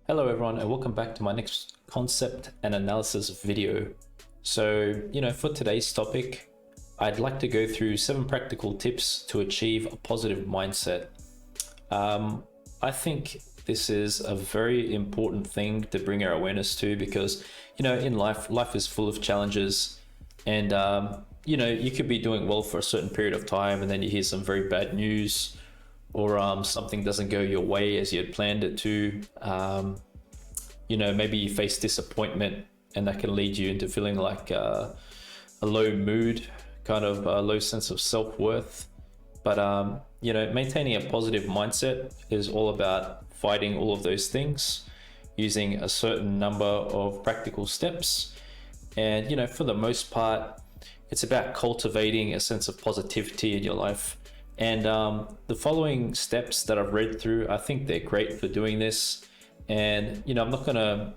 Hello everyone, and welcome back to my next concept and analysis video. So, for today's topic, I'd like to go through 7 practical tips to achieve a positive mindset. I think this is a very important thing to bring our awareness to because, in life is full of challenges, and, you could be doing well for a certain period of time and then you hear some very bad news, or something doesn't go your way as you had planned it to. Maybe you face disappointment, and that can lead you into feeling like a low mood, kind of a low sense of self-worth. But maintaining a positive mindset is all about fighting all of those things using a certain number of practical steps. And for the most part, it's about cultivating a sense of positivity in your life. And the following steps that I've read through, I think they're great for doing this. And I'm not going to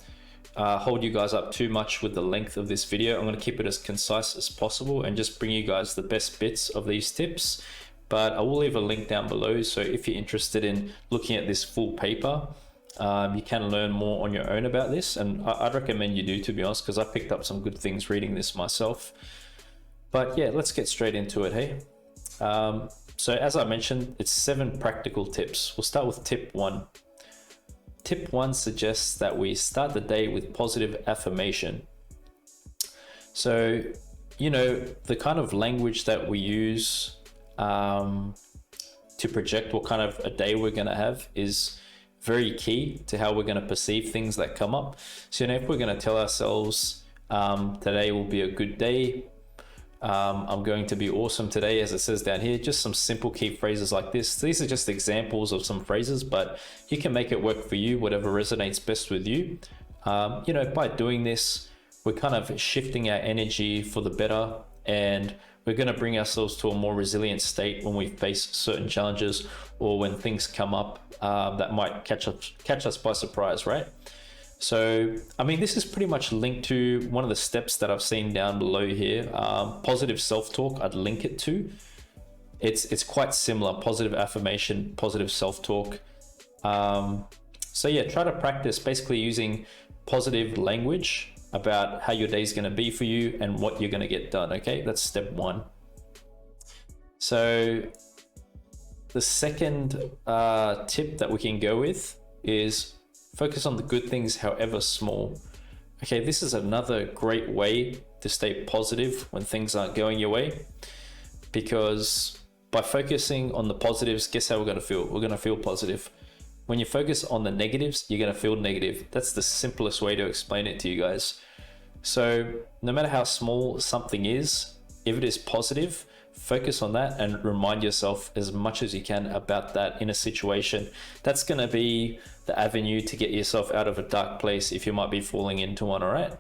hold you guys up too much with the length of this video. I'm going to keep it as concise as possible and just bring you guys the best bits of these tips. But I will leave a link down below, so if you're interested in looking at this full paper, you can learn more on your own about this. And I'd recommend you do, to be honest, because I picked up some good things reading this myself. But yeah, let's get straight into it, hey? So as I mentioned, it's 7 practical tips. We'll start with tip 1. Tip 1 suggests that we start the day with positive affirmation. So, the kind of language that we use to project what kind of a day we're going to have is very key to how we're going to perceive things that come up. So, if we're going to tell ourselves today will be a good day, I'm going to be awesome today, as it says down here, just some simple key phrases like this. These are just examples of some phrases, but you can make it work for you, whatever resonates best with you. By doing this, we're kind of shifting our energy for the better, and we're going to bring ourselves to a more resilient state when we face certain challenges or when things come up that might catch us by surprise, right? So, this is pretty much linked to one of the steps that I've seen down below here. Positive self-talk, I'd link it to. It's quite similar, positive affirmation, positive self-talk. So yeah, try to practice basically using positive language about how your day is going to be for you and what you're going to get done, okay? That's step 1. So the second tip that we can go with is focus on the good things, however small. Okay, this is another great way to stay positive when things aren't going your way, because by focusing on the positives, guess how we're going to feel? We're going to feel positive. When you focus on the negatives, you're going to feel negative. That's the simplest way to explain it to you guys. So no matter how small something is, if it is positive, focus on that and remind yourself as much as you can about that in a situation. That's going to be the avenue to get yourself out of a dark place if you might be falling into one, all right?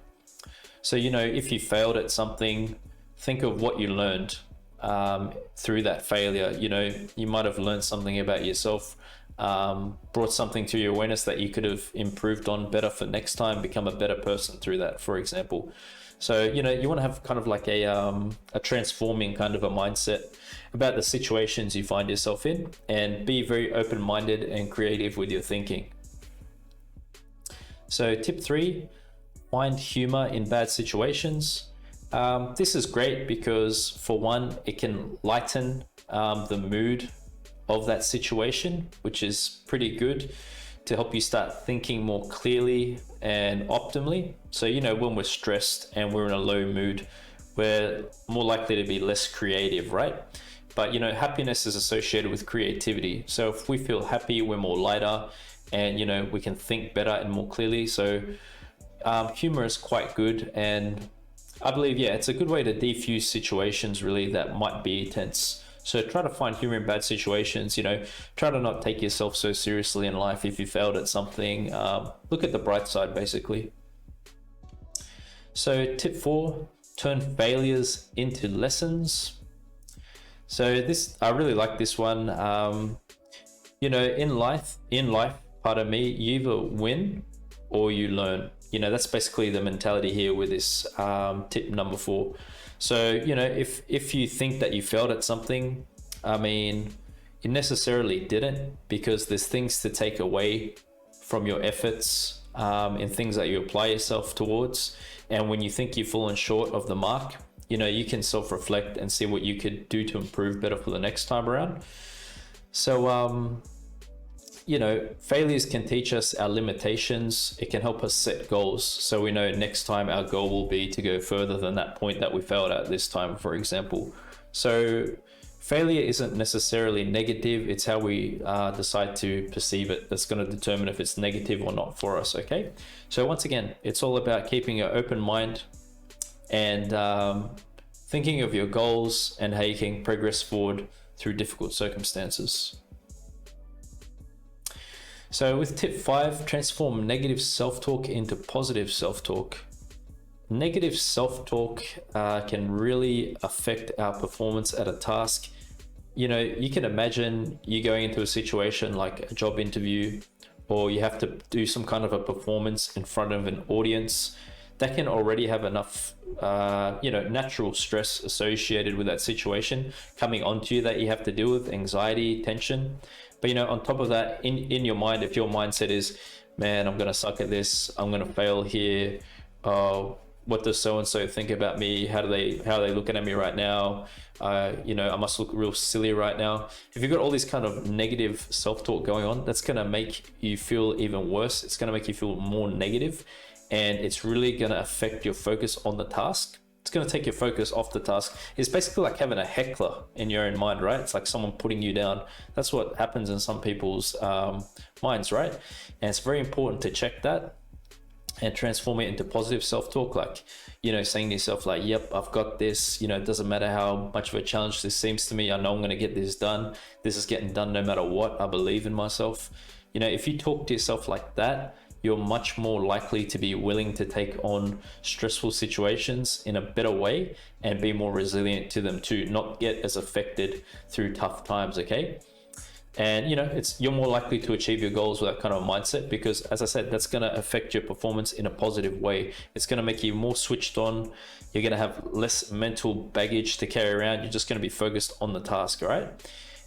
So, if you failed at something, think of what you learned through that failure. You might have learned something about yourself, brought something to your awareness that you could have improved on better for next time, become a better person through that, for example. So, you want to have kind of like a transforming kind of a mindset about the situations you find yourself in, and be very open-minded and creative with your thinking. So tip 3, find humor in bad situations. This is great because, for one, it can lighten the mood of that situation, which is pretty good to help you start thinking more clearly and optimally. So, when we're stressed and we're in a low mood, we're more likely to be less creative, right? But, happiness is associated with creativity. So if we feel happy, we're more lighter and, we can think better and more clearly. So humor is quite good. And I believe, yeah, it's a good way to defuse situations really that might be tense. So try to find humor in bad situations, try to not take yourself so seriously in life. If you failed at something, look at the bright side, basically. So tip 4, turn failures into lessons. So I really like this one. In life, pardon me, you either win or you learn. That's basically the mentality here with this tip number 4. So, if you think that you failed at something, you necessarily didn't, because there's things to take away from your efforts in things that you apply yourself towards. And when you think you've fallen short of the mark, you can self-reflect and see what you could do to improve better for the next time around. So, failures can teach us our limitations. It can help us set goals. So we know next time our goal will be to go further than that point that we failed at this time, for example. So failure isn't necessarily negative. It's how we decide to perceive it that's going to determine if it's negative or not for us, okay? So once again, it's all about keeping an open mind and thinking of your goals and how you can progress forward through difficult circumstances. So with tip 5, transform negative self-talk into positive self-talk. Negative self-talk can really affect our performance at a task. You can imagine you going into a situation like a job interview, or you have to do some kind of a performance in front of an audience. That can already have enough, natural stress associated with that situation coming onto you that you have to deal with, anxiety, tension. But, on top of that, in your mind, if your mindset is, man, I'm going to suck at this, I'm going to fail here. What does so-and-so think about me? How are they looking at me right now? I must look real silly right now. If you've got all these kind of negative self-talk going on, that's going to make you feel even worse. It's going to make you feel more negative. And it's really going to affect your focus on the task. It's going to take your focus off the task. It's basically like having a heckler in your own mind, right? It's like someone putting you down. That's what happens in some people's minds, right? And it's very important to check that and transform it into positive self-talk, like, saying to yourself, like, yep, I've got this. It doesn't matter how much of a challenge this seems to me. I know I'm going to get this done. This is getting done no matter what. I believe in myself. If you talk to yourself like that, you're much more likely to be willing to take on stressful situations in a better way and be more resilient to them too, not get as affected through tough times, okay? And you're more likely to achieve your goals with that kind of mindset, because as I said, that's going to affect your performance in a positive way. It's going to make you more switched on. You're going to have less mental baggage to carry around. You're just going to be focused on the task, all right?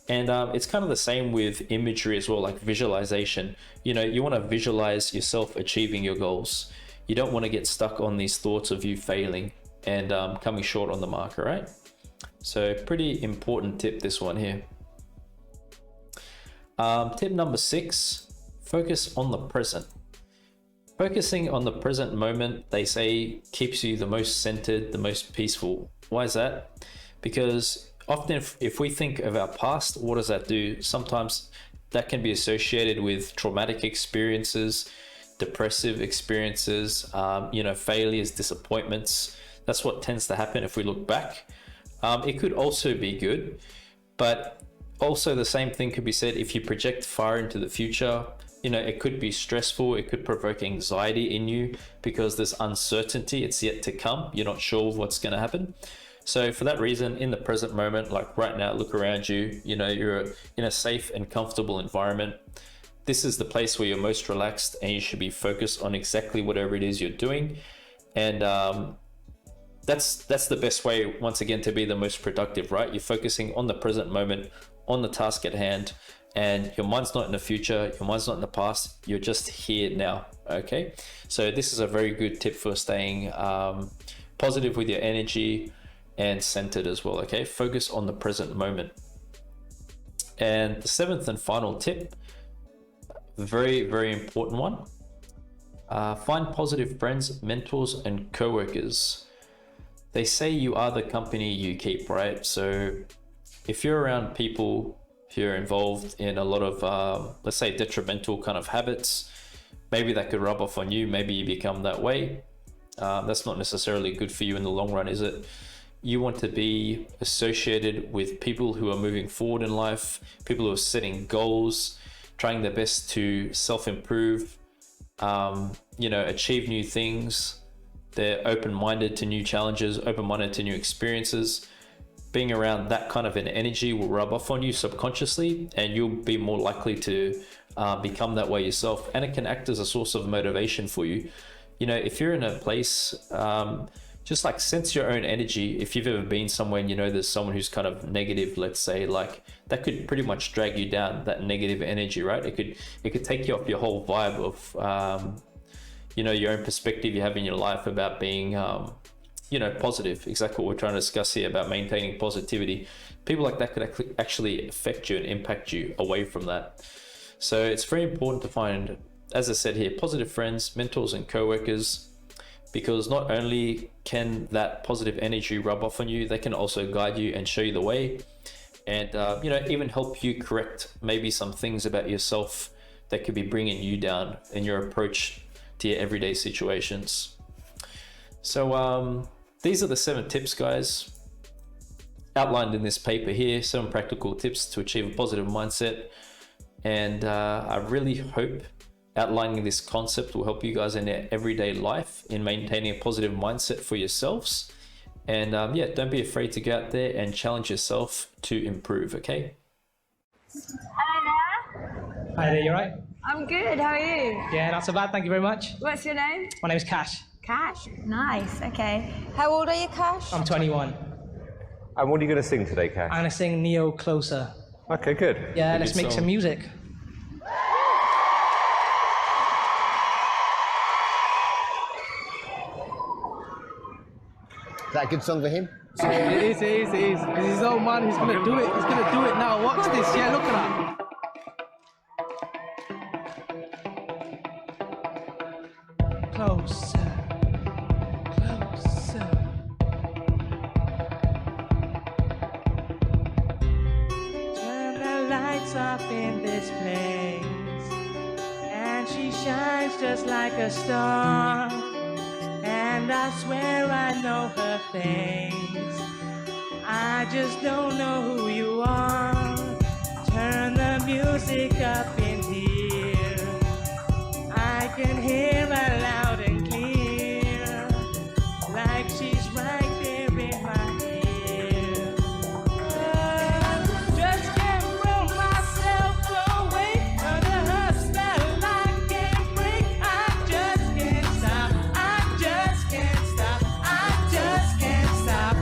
And it's kind of the same with imagery as well, like visualization. You want to visualize yourself achieving your goals. You don't want to get stuck on these thoughts of you failing and coming short on the mark, all right? So pretty important tip, this one here. Tip number 6, focus on the present. Focusing on the present moment, they say, keeps you the most centered, the most peaceful. Why is that? Because often if we think of our past, what does that do? Sometimes that can be associated with traumatic experiences, depressive experiences, failures, disappointments. That's what tends to happen if we look back. It could also be good, but also the same thing could be said if you project far into the future. It could be stressful. It could provoke anxiety in you because there's uncertainty. It's yet to come. You're not sure what's going to happen. So for that reason, in the present moment, like right now, look around you, you're in a safe and comfortable environment. This is the place where you're most relaxed, and you should be focused on exactly whatever it is you're doing. And that's the best way, once again, to be the most productive, right? You're focusing on the present moment, on the task at hand, and your mind's not in the future, your mind's not in the past, you're just here now, okay? So this is a very good tip for staying positive with your energy and centered as well, okay? Focus on the present moment. And the 7th and final tip, very, very important one. Find positive friends, mentors, and co-workers. They say you are the company you keep, right? So if you're around people who are involved in a lot of, let's say, detrimental kind of habits, maybe that could rub off on you. Maybe you become that way. That's not necessarily good for you in the long run, is it? You want to be associated with people who are moving forward in life, people who are setting goals, trying their best to self-improve, achieve new things. They're open-minded to new challenges, open-minded to new experiences. Being around that kind of an energy will rub off on you subconsciously, and you'll be more likely to become that way yourself. And it can act as a source of motivation for you. If you're in a place just like sense your own energy. If you've ever been somewhere and you know there's someone who's kind of negative, let's say, like that could pretty much drag you down, that negative energy, right? It could take you off your whole vibe of you know, your own perspective you have in your life about being you know, positive. Exactly what we're trying to discuss here about maintaining positivity. People like that could actually affect you and impact you away from that. So it's very important to find, as I said here, positive friends, mentors and co-workers, because not only can that positive energy rub off on you, they can also guide you and show you the way, and you know, even help you correct maybe some things about yourself that could be bringing you down in your approach to your everyday situations. So these are the 7 tips, guys, outlined in this paper here, 7 practical tips to achieve a positive mindset. And I really hope outlining this concept will help you guys in your everyday life in maintaining a positive mindset for yourselves. And yeah, don't be afraid to go out there and challenge yourself to improve, okay? Hi there. Hi there, you right? I'm good, how are you? Yeah, not so bad, thank you very much. What's your name? My name is Cash. Cash. Nice, okay. How old are you, Cash? I'm 21. And what are you going to sing today, Cash? I'm going to sing Neo Closer. Okay, good. Yeah, let's make some music. Is that a good song for him? It is. He's his old man, he's gonna do it. He's gonna do it now. Watch this. Yeah, look at that. Closer. Closer. Turn the lights off in this place, and she shines just like a star. And I swear I know her face, I just don't know who you are. Turn the music up in here, I can hear her loud and clear, like she's right there in my ear. Just can't roll myself away under her spell. I can't break, I just can't stop. I just can't stop. I just can't stop.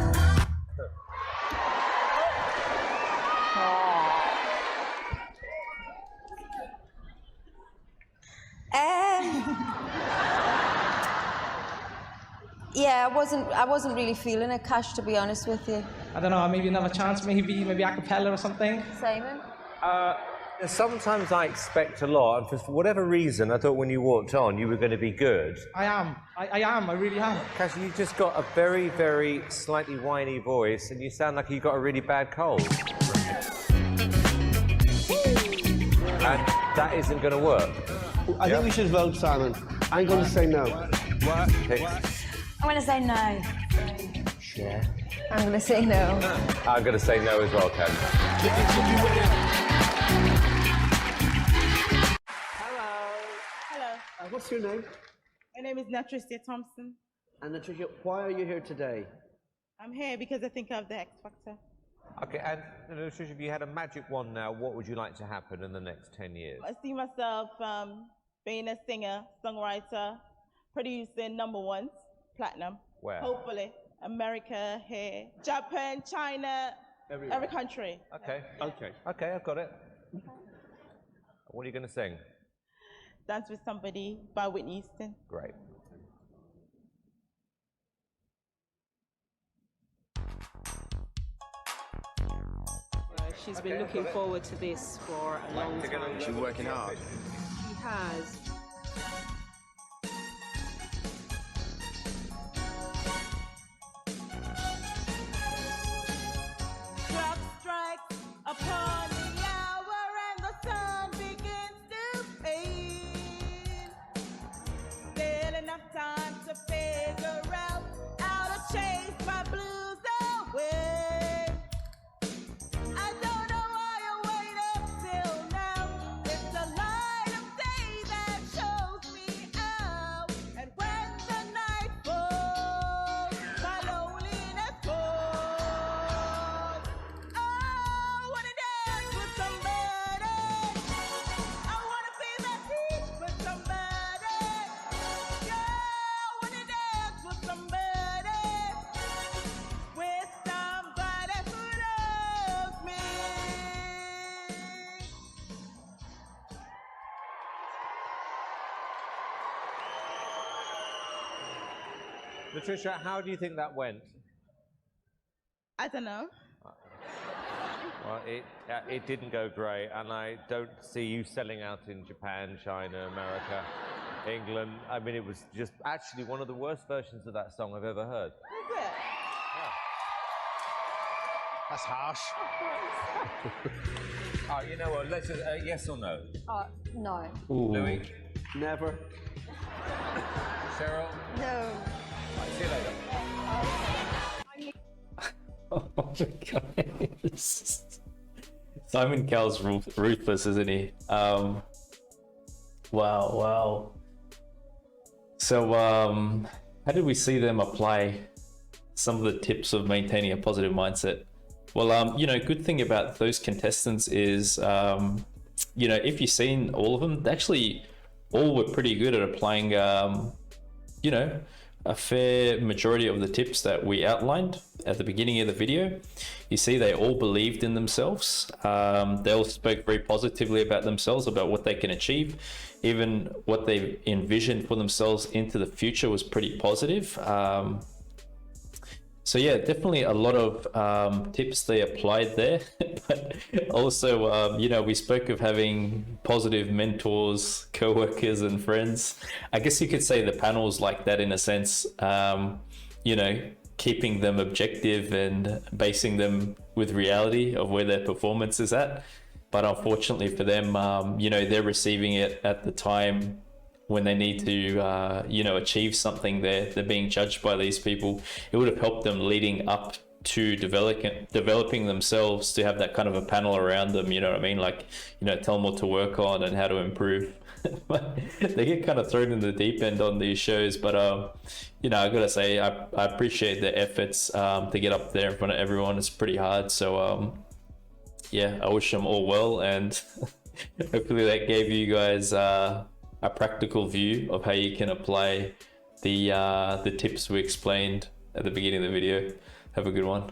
Yeah, I wasn't really feeling it, Cash, to be honest with you. I don't know, maybe another chance, maybe a cappella or something. Simon? Sometimes I expect a lot, and for whatever reason, I thought when you walked on, you were going to be good. I am, I really am. Cash, you just got a very, very slightly whiny voice, and you sound like you got a really bad cold. And that isn't going to work. I think we should vote, Simon. I'm going to say no. What? I'm going to say no. Yeah. I'm going to say no. I'm going to say no as well, Cash. Hello. What's your name? My name is Natricia Thompson. And Natricia, why are you here today? I'm here because I think I have the X Factor. Okay, and Natricia, if you had a magic wand now, what would you like to happen in the next 10 years? I see myself being a singer, songwriter, producing #1s, platinum. Where? Hopefully. America, here, Japan, China, every country. Okay. Okay, I've got it. What are you going to sing? Dance with Somebody by Whitney Houston. Great. She's been looking forward to this for a long time. She's working hard. She has. Clock strikes upon the hour and the sun begins to fade. Still enough time to figure out how to chase my blues away. I don't know why you wait up till now. It's the light of day that Patricia, how do you think that went? I don't know. Well, it didn't go great, and I don't see you selling out in Japan, China, America, England. I mean, it was just actually one of the worst versions of that song I've ever heard. That's harsh. Oh, you know what? Let's just yes or no. No. Louis, Never. Cheryl. No. Right, see you later. Oh my god. Simon Cowell's ruthless, isn't he? Wow. So, how did we see them apply some of the tips of maintaining a positive mindset? Well, good thing about those contestants is, if you've seen all of them, they actually all were pretty good at applying, a fair majority of the tips that we outlined at the beginning of the video. You see, they all believed in themselves. They all spoke very positively about themselves, about what they can achieve. Even what they envisioned for themselves into the future was pretty positive. So yeah, definitely a lot of tips they applied there. But also, we spoke of having positive mentors, co-workers and friends. I guess you could say the panel's like that in a sense, keeping them objective and basing them with reality of where their performance is at. But unfortunately for them, they're receiving it at the time when they need to, achieve something. They're being judged by these people. It would have helped them leading up to developing themselves to have that kind of a panel around them. You know what I mean? Like, tell them what to work on and how to improve. They get kind of thrown in the deep end on these shows. But, I gotta say, I appreciate their efforts to get up there in front of everyone. It's pretty hard. So, I wish them all well. And hopefully that gave you guys a practical view of how you can apply the tips we explained at the beginning of the video. Have a good one.